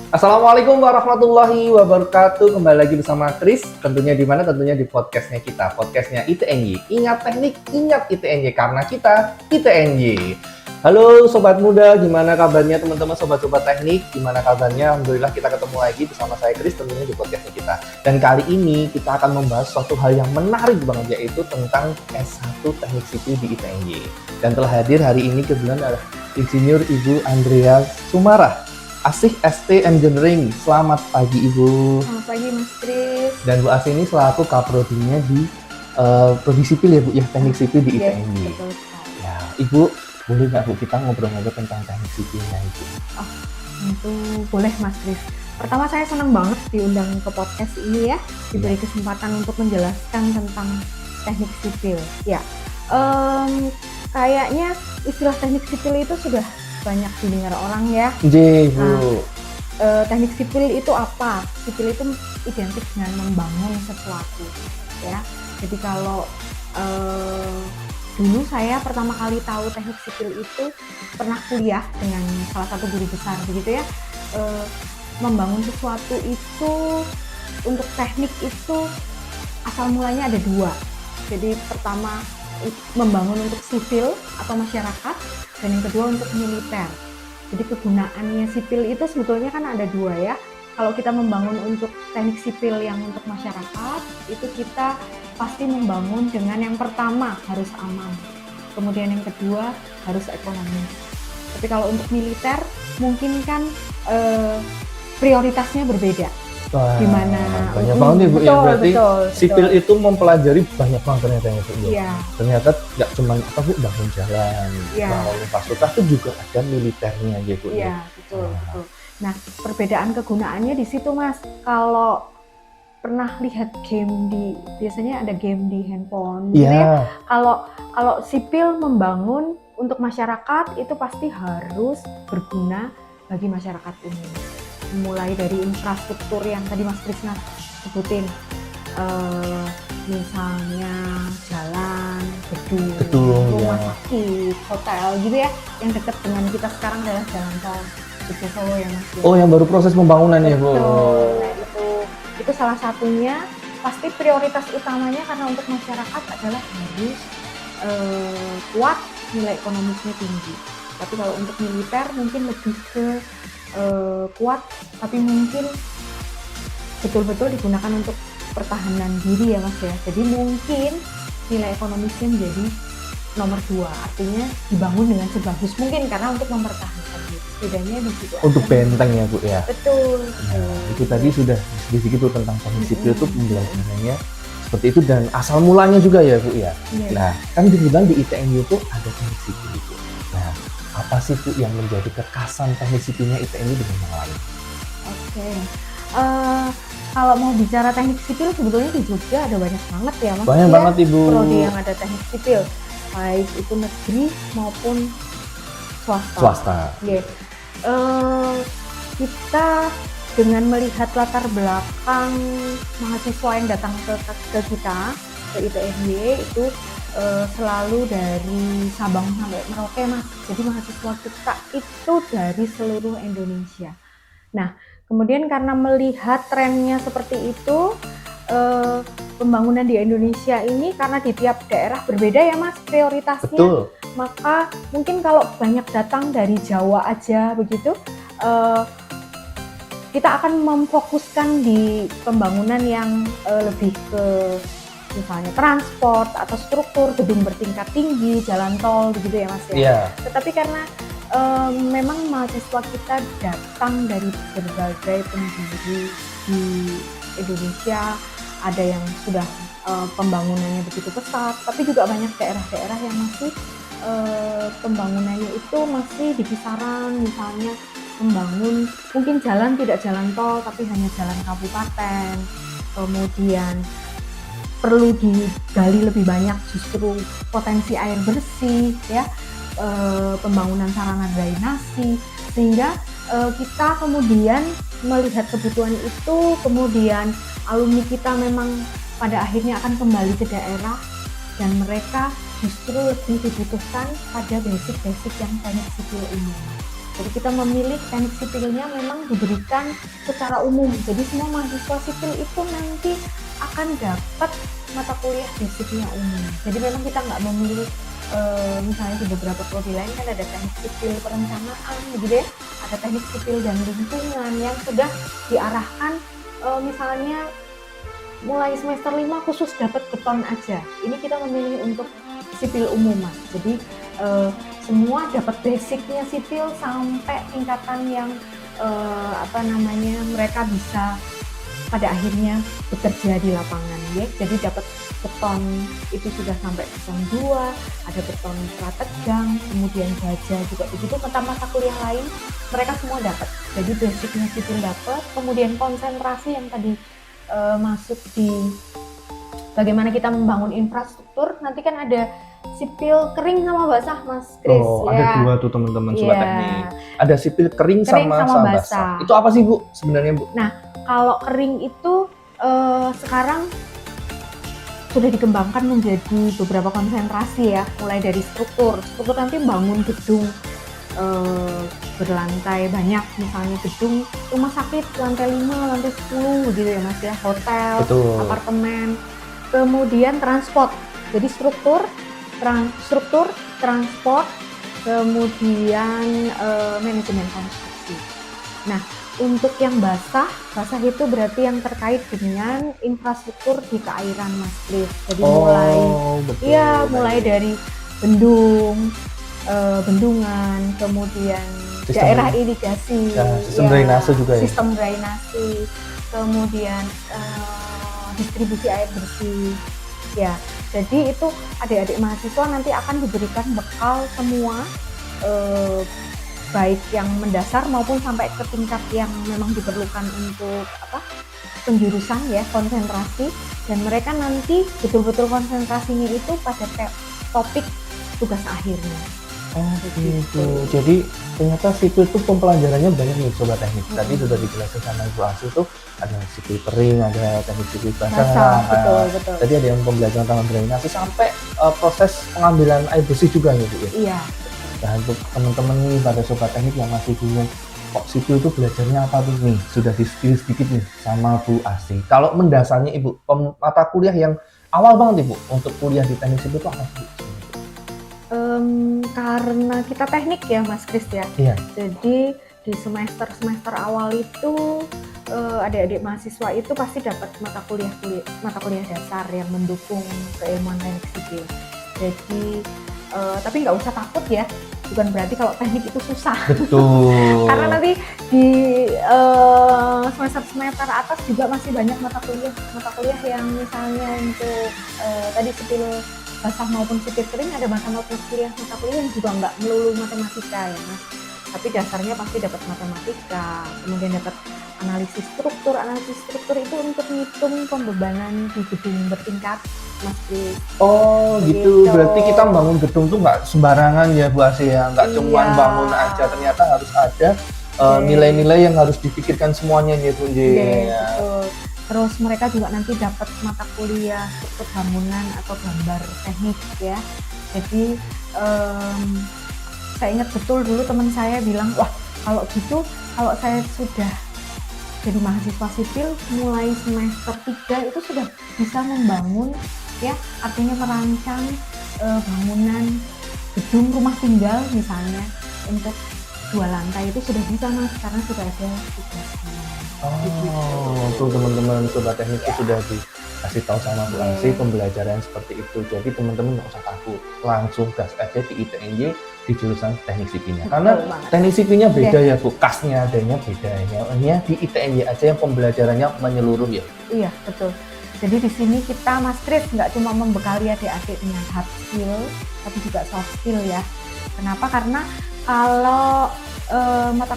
Assalamualaikum warahmatullahi wabarakatuh. Kembali lagi bersama Chris. Tentunya di mana? Tentunya di podcastnya kita. Podcastnya ITNY. Ingat teknik, ingat ITNY. Karena kita ITNY. Halo Sobat Muda, gimana kabarnya teman-teman Sobat-Sobat Teknik? Gimana kabarnya? Alhamdulillah kita ketemu lagi bersama saya Chris tentunya di podcastnya kita. Dan kali ini kita akan membahas suatu hal yang menarik banget, yaitu tentang S1 Teknik Sipil di ITNY. Dan telah hadir hari ini kebetulan adalah Insinyur Ibu Andrea Sumarah, Asih ST Engineering. Selamat pagi Ibu. Selamat pagi Mas Kris. Dan Bu Asih ini selaku kaprodinya di Prodi Sipil ya Bu, ya Teknik Sipil di ITNY. Betul sekali. Ya, Ibu boleh nggak Bu kita ngobrol-ngobrol tentang teknik sipilnya itu? Oh, tentu boleh Mas Kris. Pertama saya senang banget diundang ke podcast ini ya, diberi kesempatan untuk menjelaskan tentang teknik sipil. Ya, kayaknya istilah teknik sipil itu sudah banyak didengar orang ya. J, Bu. Teknik sipil itu apa? Sipil itu identik dengan membangun sesuatu, ya. Jadi kalau dulu saya pertama kali tahu teknik sipil itu pernah kuliah dengan salah satu guru besar, begitu ya. Membangun sesuatu itu untuk teknik itu asal mulanya ada dua. Jadi pertama membangun untuk sipil atau masyarakat, dan yang kedua untuk militer. Jadi kegunaannya sipil itu sebetulnya kan ada dua ya. Kalau kita membangun untuk teknik sipil yang untuk masyarakat, itu kita pasti membangun dengan yang pertama harus aman. Kemudian yang kedua harus ekonomis. Tapi kalau untuk militer mungkin kan prioritasnya berbeda. Wah, gimana banyak banget nih Bu, betul, ya berarti betul, sipil itu mempelajari banyak banget ternyata ya Bu. Iya. Ternyata nggak cuma apa Bu, bangun jalan, Iya. bangun infrastruktur, itu juga ada militernya ya Bu. Iya, betul. Nah, perbedaan kegunaannya di situ Mas. Kalau pernah lihat game biasanya ada game di handphone gitu ya. Kalau sipil membangun untuk masyarakat itu pasti harus berguna bagi masyarakat umum. Mulai dari infrastruktur yang tadi Mas Krisna sebutin, misalnya jalan, gedung, rumah sakit, hotel gitu ya, yang dekat dengan kita sekarang adalah jalan tol Jogja Solo ya Mas. Oh, yang baru proses pembangunan ya Bu. Nah itu salah satunya. Pasti prioritas utamanya karena untuk masyarakat adalah harus kuat, nilai ekonomisnya tinggi. Tapi kalau untuk militer mungkin lebih ke kuat, tapi mungkin betul-betul digunakan untuk pertahanan diri ya Mas ya. Jadi mungkin nilai ekonomisnya menjadi nomor 2, artinya dibangun dengan sebagus mungkin karena untuk mempertahankan diri. Bedanya di situ. Untuk benteng ya Bu ya. Betul. Nah, itu tadi sudah sedikit tuh tentang teknik sipil itu penjelasannya seperti itu, dan asal mulanya juga ya Bu ya. Iya. Nah, kan dibilang di ITNY itu ada teknik sipil itu. Nah, apa sih Bu yang menjadi kekhasan teknik sipilnya ITNY dengan yang lain? Oke. Kalau mau bicara teknik sipil sebetulnya di Jogja ada banyak banget ya Mas. Banyak banget Ibu. Prodi yang ada teknik sipil, baik itu negeri maupun swasta. Yeah. Kita dengan melihat latar belakang mahasiswa yang datang ke kita, ke ITNY itu selalu dari Sabang sampai Merauke Mas. Jadi mahasiswa kita itu dari seluruh Indonesia. Nah, kemudian karena melihat trennya seperti itu, pembangunan di Indonesia ini karena di tiap daerah berbeda ya Mas prioritasnya. Betul. Maka mungkin kalau banyak datang dari Jawa aja begitu, kita akan memfokuskan di pembangunan yang lebih ke misalnya transport atau struktur, gedung bertingkat tinggi, jalan tol begitu ya Mas ya. Iya. Tetapi karena memang mahasiswa kita datang dari berbagai penjuru di Indonesia, ada yang sudah pembangunannya begitu pesat, tapi juga banyak daerah-daerah yang masih pembangunannya itu masih di kisaran misalnya membangun mungkin jalan tidak jalan tol tapi hanya jalan kabupaten, kemudian perlu digali lebih banyak justru potensi air bersih ya, pembangunan sarana drainasi, sehingga kita kemudian melihat kebutuhan itu, kemudian alumni kita memang pada akhirnya akan kembali ke daerah dan mereka justru lebih dibutuhkan pada basic-basic yang teknik sipil ini. Jadi kita memilih teknik sipilnya memang diberikan secara umum. Jadi semua mahasiswa sipil itu nanti akan dapat mata kuliah basicnya umum. Jadi memang kita nggak memilih misalnya di beberapa prodi lain kan ada teknik sipil perencanaan gitu ya, ada teknik sipil dan lingkungan yang sudah diarahkan misalnya mulai semester 5 khusus dapat beton aja. Ini kita memilih untuk sipil umum, Mas. Jadi semua dapat basicnya sipil sampai tingkatan yang mereka bisa pada akhirnya bekerja di lapangan ya. Jadi dapat beton itu sudah sampai beton 2, ada beton prategang, kemudian baja juga begitu. Mata-mata kuliah lain mereka semua dapat. Jadi basicnya sipil dapat, kemudian konsentrasi yang tadi masuk di bagaimana kita membangun infrastruktur. Nanti kan ada sipil kering sama basah, Mas Kris. Ada dua tuh teman-teman sobat teknik. Ada sipil kering sama basah. Itu apa sih Bu sebenarnya Bu? Nah, kalau kering itu sekarang sudah dikembangkan menjadi beberapa konsentrasi ya, mulai dari struktur nanti bangun gedung berlantai banyak, misalnya gedung rumah sakit lantai 5, lantai 10 gitu ya Mas ya, hotel, betul, apartemen, kemudian transport. Jadi struktur, transport, kemudian manajemen konstruksi. Nah, untuk yang basah itu berarti yang terkait dengan infrastruktur di keairan, Mas Kris. Jadi mulai dari bendungan, kemudian daerah irigasi, sistem drainase juga ya. Sistem drainase, kemudian distribusi air bersih. Ya, jadi itu adik-adik mahasiswa nanti akan diberikan bekal semua, baik yang mendasar maupun sampai ke tingkat yang memang diperlukan untuk penjurusan ya, konsentrasi, dan mereka nanti betul-betul konsentrasinya itu pada topik tugas akhirnya. Gitu. Jadi ternyata sipil itu pembelajarannya banyak nih sobat teknik. Tadi sudah dijelaskan sama Ibu Asu tuh ada sipil kering, ada teknik sipil basah. Betul. Tadi ada yang pembelajaran tentang drainase sampai proses pengambilan air bersih juga ya Bu ya. Iya. Nah, untuk teman-teman nih pada sobat teknik yang masih bingung kok sipil itu belajarnya apa tuh nih, sudah di-spill sedikit nih sama Bu Asri. Kalau mendasarnya Ibu, mata kuliah yang awal banget Ibu untuk kuliah di teknik sipil itu apa sih? Karena kita teknik ya Mas Kris ya. Iya. Jadi di semester awal itu adik-adik mahasiswa itu pasti dapat mata kuliah dasar yang mendukung keilmuan teknik sipil. Jadi tapi nggak usah takut ya, bukan berarti kalau teknik itu susah. Betul. Karena nanti di semester atas juga masih banyak mata kuliah yang misalnya untuk tadi sipil basah maupun sipil kering, ada mata kuliah yang juga nggak melulu matematika ya Mas, tapi dasarnya pasti dapat matematika, kemudian dapat analisis struktur itu untuk ngitung pembebanan di gedung bertingkat Mas Kris. Oh gitu, berarti kita bangun gedung tuh nggak sembarangan ya Bu Asri ya, nggak cuma bangun aja, ternyata harus ada nilai-nilai yang harus dipikirkan semuanya nih Bu. Betul. Terus mereka juga nanti dapat mata kuliah struktur bangunan atau gambar teknik ya. Jadi saya ingat betul dulu teman saya bilang, wah kalau gitu, kalau saya sudah jadi mahasiswa sipil mulai semester 3 itu sudah bisa membangun ya, artinya merancang bangunan gedung rumah tinggal misalnya untuk 2 lantai itu sudah bisa Mas, karena sudah ada tugasnya. Tuh teman-teman sobat teknik itu sudah dikasih tahu sama Bu Asri pembelajaran seperti itu. Jadi teman-teman nggak usah takut, langsung gas aja di ITNJ di jurusan teknik sipilnya. Karena teknik sipilnya beda ya Bu, kasnya adanya beda ya. Hanya di ITNJ aja yang pembelajarannya menyeluruh ya. Iya betul. Jadi di sini kita Mas Kris nggak cuma membekali adik-adik dengan hard skill, tapi juga soft skill ya. Kenapa? Karena kalau mata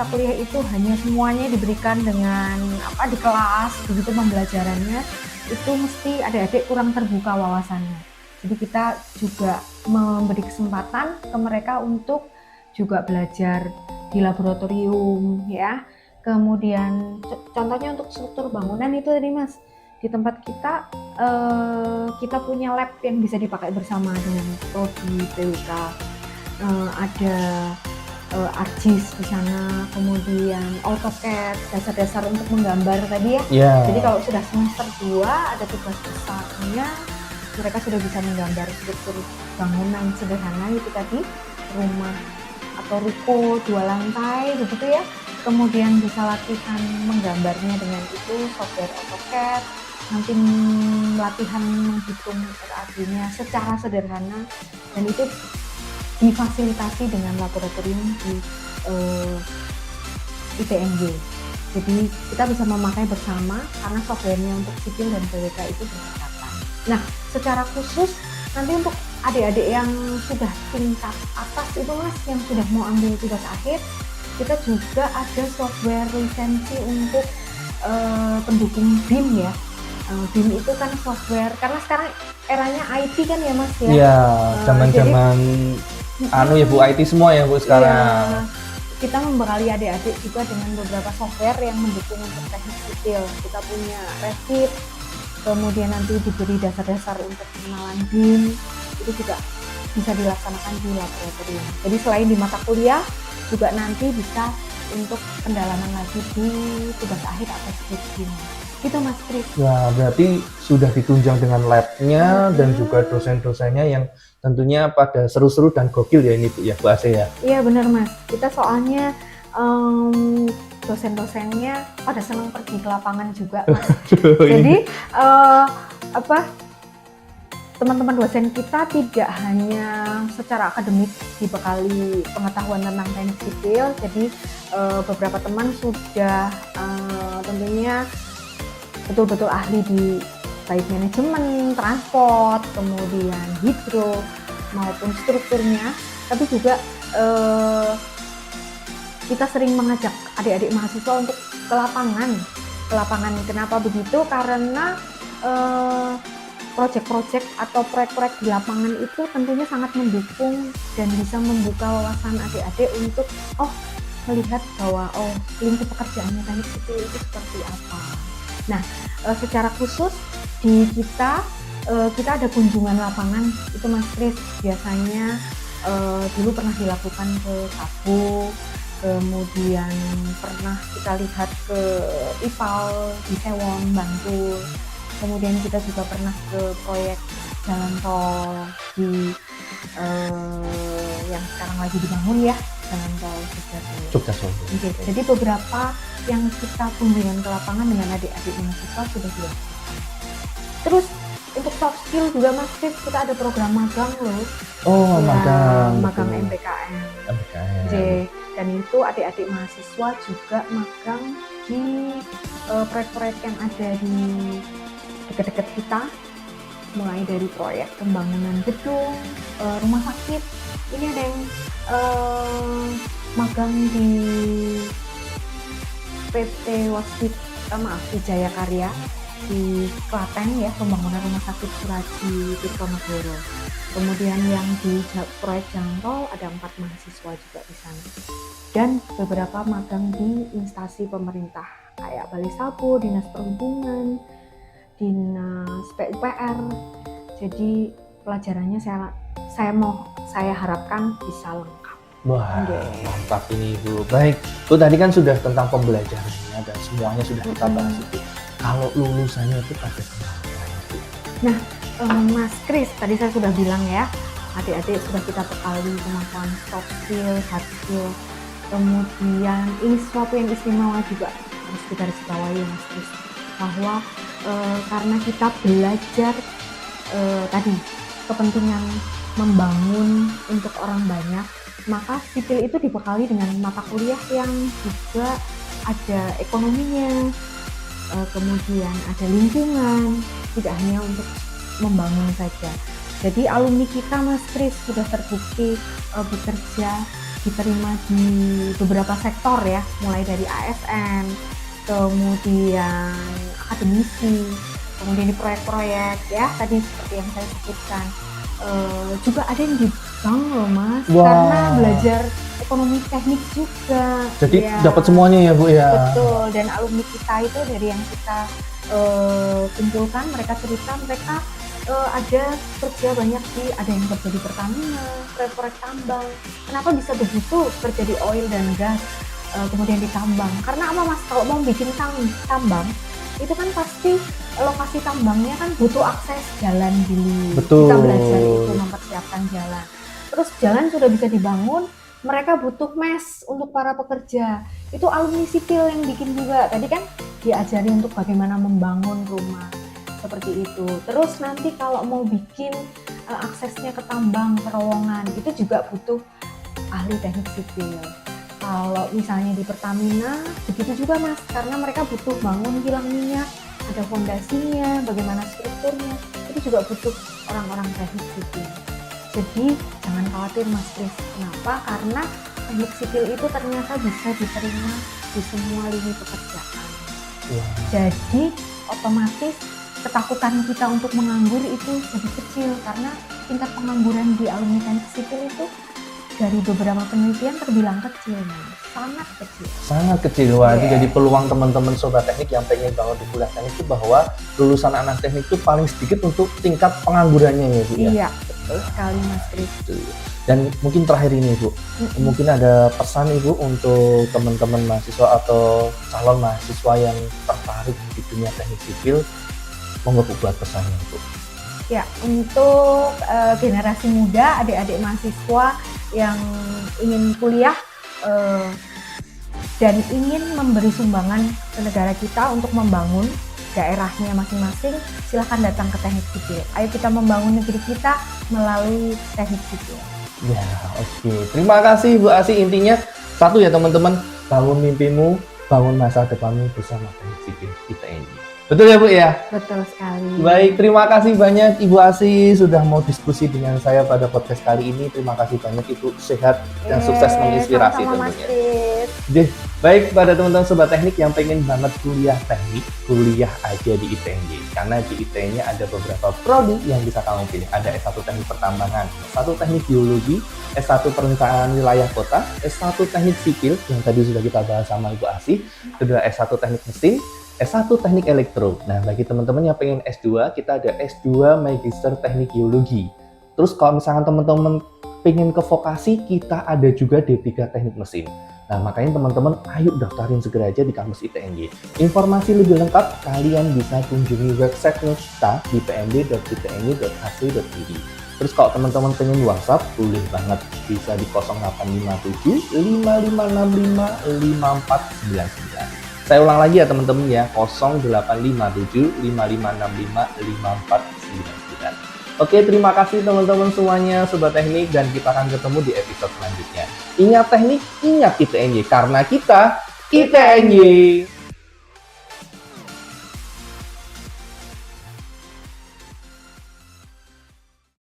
kuliah itu hanya semuanya diberikan dengan di kelas begitu pembelajarannya, itu mesti adik-adik kurang terbuka wawasannya. Jadi kita juga memberi kesempatan ke mereka untuk juga belajar di laboratorium ya. Kemudian contohnya untuk struktur bangunan itu tadi Mas, di tempat kita kita punya lab yang bisa dipakai bersama dengan prodi PWK. Ada ArcGIS di sana, kemudian AutoCAD, dasar-dasar untuk menggambar tadi ya. Iya. Jadi kalau sudah semester 2 ada tugas besarnya, mereka sudah bisa menggambar struktur bangunan sederhana itu tadi, rumah atau ruko 2 lantai begitu ya. Kemudian bisa latihan menggambarnya dengan itu software AutoCAD, nanti latihan menghitung RAD-nya secara sederhana, dan itu difasilitasi dengan laboratorium di ITNJ. Jadi kita bisa memakai bersama karena softwarenya untuk sipil dan PWK itu berdekatan. Nah, secara khusus nanti untuk adik-adik yang sudah tingkat atas itu Mas, yang sudah mau ambil tugas akhir, kita juga ada software lisensi untuk pendukung BIM ya. BIM itu kan software, karena sekarang eranya IT kan ya Mas ya. Iya, zaman-zaman ya Bu, IT semua ya Bu sekarang. Iya, kita membekali adik-adik juga dengan beberapa software yang mendukung untuk teknik sipil. Kita punya Revit, kemudian nanti diberi dasar-dasar untuk pengenalan BIM, itu juga bisa dilaksanakan di laboratorium. Jadi selain di mata kuliah, juga nanti bisa untuk pendalaman lagi di tugas akhir atau skripsi. Gitu Mas Kris. Wah, berarti sudah ditunjang dengan lab-nya dan juga dosen-dosennya yang tentunya pada seru-seru dan gokil ya ini Bu ya, Bu Ase ya. Iya benar Mas, kita soalnya dosen-dosennya pada senang pergi ke lapangan juga Mas. Jadi teman-teman dosen kita tidak hanya secara akademik dibekali pengetahuan tentang teknik sipil, jadi beberapa teman sudah tentunya betul-betul ahli di baik manajemen, transport, kemudian hidro maupun strukturnya, tapi juga kita sering mengajak adik-adik mahasiswa untuk ke lapangan. Kenapa begitu? Karena proyek-proyek atau proyek-proyek di lapangan itu tentunya sangat mendukung dan bisa membuka wawasan adik-adik untuk melihat bahwa lingkup pekerjaannya teknik sipil itu seperti apa. Nah, secara khusus di kita ada kunjungan lapangan itu Mas Kris, biasanya dulu pernah dilakukan ke Kabu, kemudian pernah kita lihat ke IPAL di Sewon, Bantul, kemudian kita juga pernah ke proyek jalan tol di yang sekarang lagi dibangun ya, jalan tol Jogja Solo. Jadi beberapa yang kita kunjungan ke lapangan dengan adik-adik mahasiswa sudah dilakukan. Terus untuk soft skill juga Mas Kris, kita ada program magang loh. Magang MBKM. Dan itu adik-adik mahasiswa juga magang di proyek-proyek yang ada di dekat-dekat kita, mulai dari proyek pembangunan gedung, rumah sakit. Ini ada yang magang di PT Wijaya Karya di Klaten ya, pembangunan rumah sakit Suraji Tirtonegoro. Kemudian yang di proyek jalan tol ada 4 mahasiswa juga di sana. Dan beberapa magang di instansi pemerintah kayak Balai Sapo, Dinas Perhubungan, Dinas PUPR. Jadi pelajarannya saya harapkan bisa lengkap. Wah, mantap ini Bu. Baik, Bu tadi kan sudah tentang pembelajarannya dan semuanya sudah kita bahas itu. Kalau lulusannya itu pada kemana? Nah, Mas Kris, tadi saya sudah bilang ya, adik-adik sudah kita bekali kemampuan soft skill, hard skill. Kemudian ini sesuatu yang istimewa juga harus kita garisbawahi Mas Kris, bahwa karena kita belajar tadi kepentingan membangun untuk orang banyak, maka sipil itu dibekali dengan mata kuliah yang juga ada ekonominya, kemudian ada lingkungan, tidak hanya untuk membangun saja. Jadi alumni kita Mas Kris sudah terbukti bekerja, diterima di beberapa sektor ya, mulai dari ASN, kemudian akademisi, kemudian di proyek-proyek ya, tadi seperti yang saya sebutkan. Juga ada yang di bank loh Mas, karena belajar ekonomi teknik juga. Jadi ya, dapat semuanya ya Bu ya. Betul, dan alumni kita itu dari yang kita kumpulkan, mereka cerita mereka ada kerja banyak ada yang kerja di Pertamina, proyek-proyek tambang. Kenapa bisa begitu terjadi oil dan gas kemudian ditambang? Karena apa Mas? Kalau mau bikin tambang itu kan pasti lokasi tambangnya kan butuh akses jalan dulu. Betul. Kita belajar itu mempersiapkan jalan. Terus jalan sudah bisa dibangun, mereka butuh mes untuk para pekerja. Itu alumni sipil yang bikin juga. Tadi kan diajari untuk bagaimana membangun rumah seperti itu. Terus nanti kalau mau bikin aksesnya ke tambang, terowongan, itu juga butuh ahli teknik sipil. Kalau misalnya di Pertamina, begitu juga Mas, karena mereka butuh bangun kilang minyak, ada fondasinya, bagaimana strukturnya, itu juga butuh orang-orang teknik sipil. Jadi jangan khawatir Mas Kris, kenapa? Karena teknik sipil itu ternyata bisa diterima di semua lini pekerjaan. Jadi otomatis ketakutan kita untuk menganggur itu lebih kecil, karena tingkat pengangguran di alumni teknik sipil itu dari beberapa penelitian terbilang kecil, sangat kecil. Sangat kecil. Wah, itu jadi peluang teman-teman sobat teknik yang pengen banget di kuliah teknik itu bahwa lulusan anak teknik itu paling sedikit untuk tingkat penganggurannya ya Bu ya. Iya, betul sekali Mas Kris. Dan mungkin terakhir ini Bu, mungkin ada pesan Ibu untuk teman-teman mahasiswa atau calon mahasiswa yang tertarik di dunia teknik sipil, monggo Bu buat pesannya Bu. Ya, untuk generasi muda, adik-adik mahasiswa yang ingin kuliah dan ingin memberi sumbangan ke negara kita untuk membangun daerahnya masing-masing, silahkan datang ke teknik sipil. Ayo kita membangun negeri kita melalui teknik sipil. Ya, oke. Terima kasih Bu Asi. Intinya satu ya teman-teman, bangun mimpimu, bangun masa depanmu bersama teknik sipil ITENJ. Betul ya Bu ya? Betul sekali. Baik, terima kasih banyak Ibu Asi sudah mau diskusi dengan saya pada podcast kali ini. Terima kasih banyak Ibu, sehat dan sukses menginspirasi tentunya. Baik, pada teman-teman sobat teknik yang pengen banget kuliah teknik, kuliah aja di ITENJ. Karena di ITENJ ada beberapa prodi yang bisa kamu pilih. Ada S1 Teknik Pertambangan, S1 Teknik Geologi, S1 Perencanaan Wilayah Kota, S1 Teknik Sipil yang tadi sudah kita bahas sama Ibu Asi, kedua S1 Teknik Mesin, S1 Teknik Elektro. Nah, bagi teman-teman yang pengen S2, kita ada S2 Magister Teknik Geologi. Terus kalau misalkan teman-teman pengen ke vokasi, kita ada juga D3 Teknik Mesin. Nah, makanya teman-teman ayo daftarin segera aja di kampus ITENJ. Informasi lebih lengkap, kalian bisa kunjungi website kita di pnd.itenj.ac.id. Terus kalau teman-teman pengen WhatsApp, boleh banget. Bisa di 0857 5565 5499. Saya ulang lagi ya teman-teman ya, 0857 5565 5499. Oke, terima kasih teman-teman semuanya sobat teknik, dan kita akan ketemu di episode selanjutnya. Ingat teknik, ingat ITENJ, karena kita ITENJ.